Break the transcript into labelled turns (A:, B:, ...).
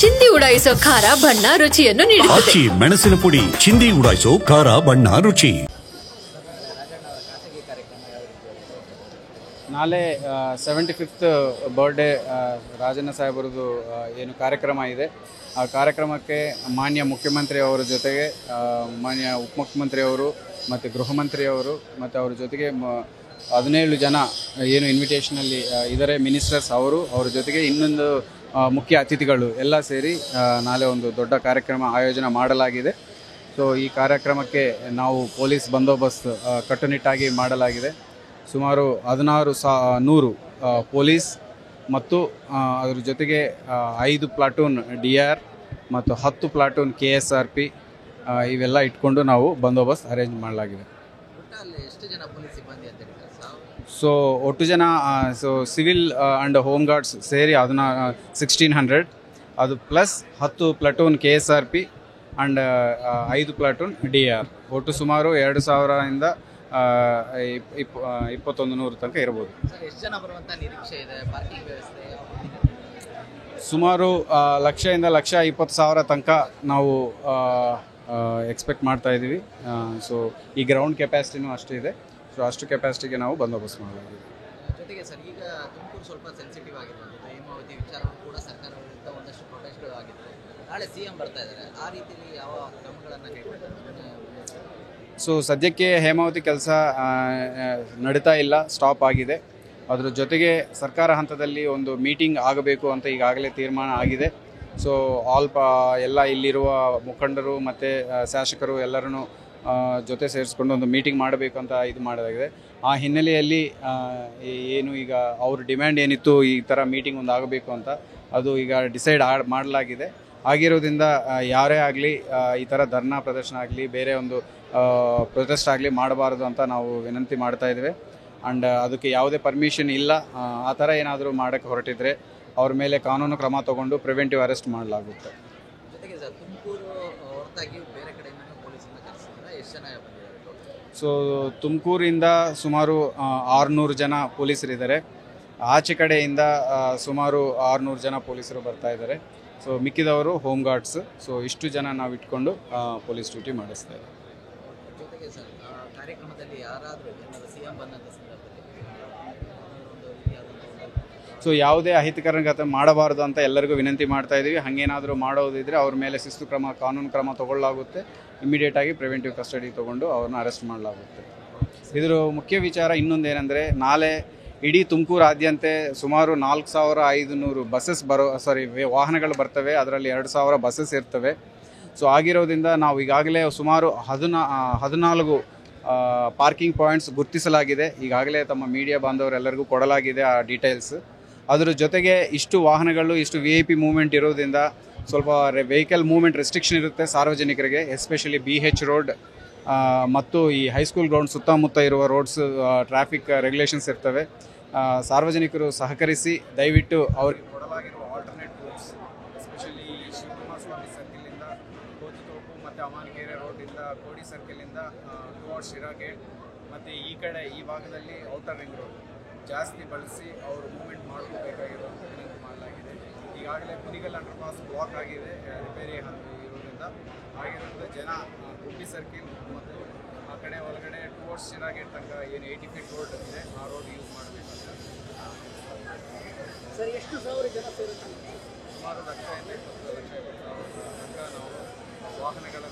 A: ಚಿಂದಿ ಉಡಾಯಿಸೋ ಖಾರ ಬಣ್ಣ ರುಚಿಯನ್ನು ನೀಡುತ್ತದೆ.
B: ಮೆಣಸಿನ ಪುಡಿ ಚಿಂದಿ ಉಡಾಯಿಸೋ ಖಾರ ಬಣ್ಣ ರುಚಿ.
C: ನಾಳೆ 75th ಬರ್ಡೇ ರಾಜಣ್ಣ ಸಾಹೇಬರದು ಏನು ಕಾರ್ಯಕ್ರಮ ಇದೆ, ಆ ಕಾರ್ಯಕ್ರಮಕ್ಕೆ ಮಾನ್ಯ ಮುಖ್ಯಮಂತ್ರಿ ಅವರ ಜೊತೆಗೆ ಮಾನ್ಯ ಉಪಮುಖ್ಯಮಂತ್ರಿಯವರು ಮತ್ತು ಗೃಹ ಮಂತ್ರಿಯವರು ಮತ್ತು ಅವ್ರ ಜೊತೆಗೆ 17 ಜನ ಏನು ಇನ್ವಿಟೇಷನಲ್ಲಿ ಇದ್ದಾರೆ ಮಿನಿಸ್ಟರ್ಸ್ ಅವ್ರ ಜೊತೆಗೆ ಇನ್ನೊಂದು ಮುಖ್ಯ ಅತಿಥಿಗಳು ಎಲ್ಲ ಸೇರಿ ನಾಳೆ ಒಂದು ದೊಡ್ಡ ಕಾರ್ಯಕ್ರಮ ಆಯೋಜನೆ ಮಾಡಲಾಗಿದೆ. ಸೊ ಈ ಕಾರ್ಯಕ್ರಮಕ್ಕೆ ನಾವು ಪೊಲೀಸ್ ಬಂದೋಬಸ್ತ್ ಕಟ್ಟುನಿಟ್ಟಾಗಿ ಮಾಡಲಾಗಿದೆ. ಸುಮಾರು 1600 ಪೊಲೀಸ್ ಮತ್ತು ಅದರ ಜೊತೆಗೆ 5 ಪ್ಲಾಟೂನ್ DR ಮತ್ತು 10 ಪ್ಲಾಟೂನ್ KSRP ಇವೆಲ್ಲ ಇಟ್ಕೊಂಡು ನಾವು ಬಂದೋಬಸ್ತ್ ಅರೇಂಜ್ ಮಾಡಲಾಗಿದೆ. ಸೊ ಒಟ್ಟು ಜನ ಸಿವಿಲ್ ಆ್ಯಂಡ್ ಹೋಮ್ ಗಾರ್ಡ್ಸ್ ಸೇರಿ 1600, ಅದು plus 10 platoon KSRP and 5 platoon DR, ಒಟ್ಟು ಸುಮಾರು 2000ರಿಂದ 2100 ತನಕ ಇರ್ಬೋದು. ಸುಮಾರು 1,00,000ರಿಂದ 1,20,000 ತನಕ ನಾವು ಎಕ್ಸ್ಪೆಕ್ಟ್ ಮಾಡ್ತಾ ಇದ್ದೀವಿ. ಸೊ ಈ ಗ್ರೌಂಡ್ ಕೆಪಾಸಿಟಿನೂ ಅಷ್ಟು ಇದೆ. ಸೊ ಅಷ್ಟು ಕೆಪಾಸಿಟಿಗೆ ನಾವು ಬಂದೋಬಸ್ತ್ ಮಾಡಲಾಗಿದೆ.
D: ಜೊತೆಗೆ ಸರ್, ಈಗ ತುಮಕೂರು ಸ್ವಲ್ಪ ಸೆನ್ಸಿಟಿವ್ ಆಗಿರೋದು, ಹೇಮಾವತಿ ವಿಚಾರ ಕೂಡ ಸರ್ಕಾರ ವಿರುದ್ಧ ಒಂದಷ್ಟು ಪ್ರೊಟೆಸ್ಟ್ಗಳು ಆಗಿತ್ತು. ನಾಳೆ CM ಬರ್ತಾ ಇದ್ದಾರೆ, ಆ ರೀತಿಯಲ್ಲಿ ಯಾವ ಕ್ರಮಗಳನ್ನು ಕೈಗೊಳ್ತಾರೆ?
C: ಸೊ ಸದ್ಯಕ್ಕೆ ಹೇಮಾವತಿ ಕೆಲಸ ನಡೀತಾ ಇಲ್ಲ, ಸ್ಟಾಪ್ ಆಗಿದೆ. ಅದರ ಜೊತೆಗೆ ಸರ್ಕಾರ ಹಂತದಲ್ಲಿ ಒಂದು ಮೀಟಿಂಗ್ ಆಗಬೇಕು ಅಂತ ಈಗಾಗಲೇ ತೀರ್ಮಾನ ಆಗಿದೆ. ಸೊ ಎಲ್ಲ ಇಲ್ಲಿರುವ ಮುಖಂಡರು ಮತ್ತು ಶಾಸಕರು ಎಲ್ಲರನ್ನೂ ಜೊತೆ ಸೇರಿಸ್ಕೊಂಡು ಒಂದು ಮೀಟಿಂಗ್ ಮಾಡಬೇಕು ಅಂತ ಇದು ಮಾಡೋದಾಗಿದೆ. ಆ ಹಿನ್ನೆಲೆಯಲ್ಲಿ ಏನು ಈಗ ಅವ್ರ ಡಿಮ್ಯಾಂಡ್ ಏನಿತ್ತು ಈ ಥರ ಮೀಟಿಂಗ್ ಒಂದು ಆಗಬೇಕು ಅಂತ, ಅದು ಈಗ ಡಿಸೈಡ್ ಮಾಡಲಾಗಿದೆ. ಆಗಿರೋದ್ರಿಂದ ಯಾರೇ ಆಗಲಿ ಈ ಥರ ಧರ್ನಾ ಪ್ರದರ್ಶನ ಆಗಲಿ ಬೇರೆ ಒಂದು ಪ್ರೊಟೆಸ್ಟ್ ಆಗಲಿ ಮಾಡಬಾರ್ದು ಅಂತ ನಾವು ವಿನಂತಿ ಮಾಡ್ತಾ ಇದ್ದೇವೆ. ಆ್ಯಂಡ್ ಅದಕ್ಕೆ ಯಾವುದೇ ಪರ್ಮಿಷನ್ ಇಲ್ಲ. ಆ ಥರ ಏನಾದರೂ ಮಾಡೋಕ್ಕೆ ಹೊರಟಿದ್ರೆ ಅವ್ರ ಮೇಲೆ ಕಾನೂನು ಕ್ರಮ ತಗೊಂಡು ಪ್ರಿವೆಂಟಿವ್ ಅರೆಸ್ಟ್ ಮಾಡಲಾಗುತ್ತೆ.
D: ಜೊತೆಗೆ ಸರ್, ತುಮಕೂರು ಹೊರತಾಗಿ ಬೇರೆ ಕಡೆಯಿಂದ ಪೊಲೀಸನ್ನ ಕರೆಸಿದ್ರೆ ಎಷ್ಟು ಜನ ಬಂದಿದ್ದಾರೆ?
C: ಸೊ ತುಮಕೂರಿಂದ ಸುಮಾರು 600 ಜನ ಪೊಲೀಸರಿದ್ದಾರೆ. ಆಚೆ ಕಡೆಯಿಂದ ಸುಮಾರು 600 ಜನ ಪೊಲೀಸರು ಬರ್ತಾ ಇದ್ದಾರೆ. ಸೊ ಮಿಕ್ಕಿದವರು ಹೋಮ್ ಗಾರ್ಡ್ಸ್. ಸೊ ಇಷ್ಟು ಜನ ನಾವು ಇಟ್ಕೊಂಡು ಪೊಲೀಸ್ ಡ್ಯೂಟಿ ಮಾಡಿಸ್ತಾ ಇದ್ದೀವಿ.
D: ಜೊತೆಗೆ ಸರ್, ಕಾರ್ಯಕ್ರಮದಲ್ಲಿ ಯಾರಾದರೂ CM ಬಂದಂಥ ಸಂದರ್ಭದಲ್ಲಿ
C: ಸೊ ಯಾವುದೇ ಅಹಿತಕರ ಮಾಡಬಾರ್ದು ಅಂತ ಎಲ್ಲರಿಗೂ ವಿನಂತಿ ಮಾಡ್ತಾ ಇದ್ದೀವಿ. ಹಾಗೇನಾದರೂ ಮಾಡೋದಿದ್ರೆ ಅವ್ರ ಮೇಲೆ ಶಿಸ್ತು ಕ್ರಮ, ಕಾನೂನು ಕ್ರಮ ತಗೊಳ್ಳಲಾಗುತ್ತೆ. ಇಮಿಡಿಯೇಟಾಗಿ ಪ್ರಿವೆಂಟಿವ್ ಕಸ್ಟಡಿ ತೊಗೊಂಡು ಅವ್ರನ್ನ ಅರೆಸ್ಟ್ ಮಾಡಲಾಗುತ್ತೆ. ಇದರ ಮುಖ್ಯ ವಿಚಾರ ಇನ್ನೊಂದೇನೆಂದರೆ, ನಾಳೆ ಇಡೀ ತುಮಕೂರಾದ್ಯಂತ ಸುಮಾರು 4,500 ಬಸ್ಸಸ್ ವಾಹನಗಳು ಬರ್ತವೆ. ಅದರಲ್ಲಿ 2,000 ಬಸ್ಸಸ್ ಇರ್ತವೆ. ಸೊ ಆಗಿರೋದ್ರಿಂದ ನಾವು ಈಗಾಗಲೇ ಸುಮಾರು 14 ಪಾರ್ಕಿಂಗ್ ಪಾಯಿಂಟ್ಸ್ ಗುರುತಿಸಲಾಗಿದೆ. ಈಗಾಗಲೇ ತಮ್ಮ ಮೀಡಿಯಾ ಬಾಂಧವರೆಲ್ಲರಿಗೂ ಕೊಡಲಾಗಿದೆ ಆ ಡೀಟೇಲ್ಸ್. ಅದರ ಜೊತೆಗೆ ಇಷ್ಟು ವಾಹನಗಳು, ಇಷ್ಟು VIP ಮೂವ್ಮೆಂಟ್ ಇರೋದ್ರಿಂದ ಸ್ವಲ್ಪ ವೆಹಿಕಲ್ ಮೂವ್ಮೆಂಟ್ ರೆಸ್ಟ್ರಿಕ್ಷನ್ ಇರುತ್ತೆ ಸಾರ್ವಜನಿಕರಿಗೆ. ಎಸ್ಪೆಷಲಿ BH ರೋಡ್ ಮತ್ತು ಈ ಹೈಸ್ಕೂಲ್ ಗ್ರೌಂಡ್ ಸುತ್ತಮುತ್ತ ಇರುವ ರೋಡ್ಸ್ ಟ್ರಾಫಿಕ್ ರೆಗ್ಯುಲೇಷನ್ಸ್ ಇರ್ತವೆ. ಸಾರ್ವಜನಿಕರು ಸಹಕರಿಸಿ ದಯವಿಟ್ಟು ಅವ್ರಿಗೆ ಕೊಡಲಾಗಿರುವ alternate roots, especially Shivakumara Swami ಸರ್ಕಲಿಂದ ಕೋಜಿತೋಪು ಮತ್ತು ಅಮಾನಕೆರೆ ರೋಡಿಂದ ಕೋಡಿ ಸರ್ಕಲಿಂದ ಟುವರ್ಡ್ಸ್ ಶಿರಾ ಗೇಟ್ ಮತ್ತು ಈ ಕಡೆ ಈ ಭಾಗದಲ್ಲಿ ಔಟರ್ ರಿಂಗ್ ರೋಡ್ ಜಾಸ್ತಿ ಬಳಸಿ ಅವರು ಮೂವ್ಮೆಂಟ್ ಮಾಡ್ಕೋಬೇಕಾಗಿರುವಂಥ ವಿನಂತಿ ಮಾಡಲಾಗಿದೆ. ಈಗಾಗಲೇ ಕುನಿಗಲ್ ಅಂಡರ್ ಪಾಸ್ ಬ್ಲಾಕ್ ಆಗಿದೆ ರಿಪೇರಿ ಇರೋದ್ರಿಂದ. ಆಗಿರೋದ್ರಿಂದ ಜನ ಗುಬ್ಬಿ ಸರ್ಕಿಲ್ ಮತ್ತು ಆ ಕಡೆ ಒಳಗಡೆ ಟುವರ್ಡ್ಸ್ ಶಿರಾ ಗೇಟ್ ತನಕ ಏನು 80 ಫೀಟ್ ರೋಡ್ ಇದೆ ಆ ರೋಡ್ ಯೂಸ್ ಮಾಡಬೇಕಂತ.
D: ಸರ್, ಎಷ್ಟು ಸಾವಿರ ಜನ ಸೇರುತ್ತೆ?
C: ಸುಮಾರು 1,20,000 ತನಕ ನಾವು ವಾಹನಗಳನ್ನು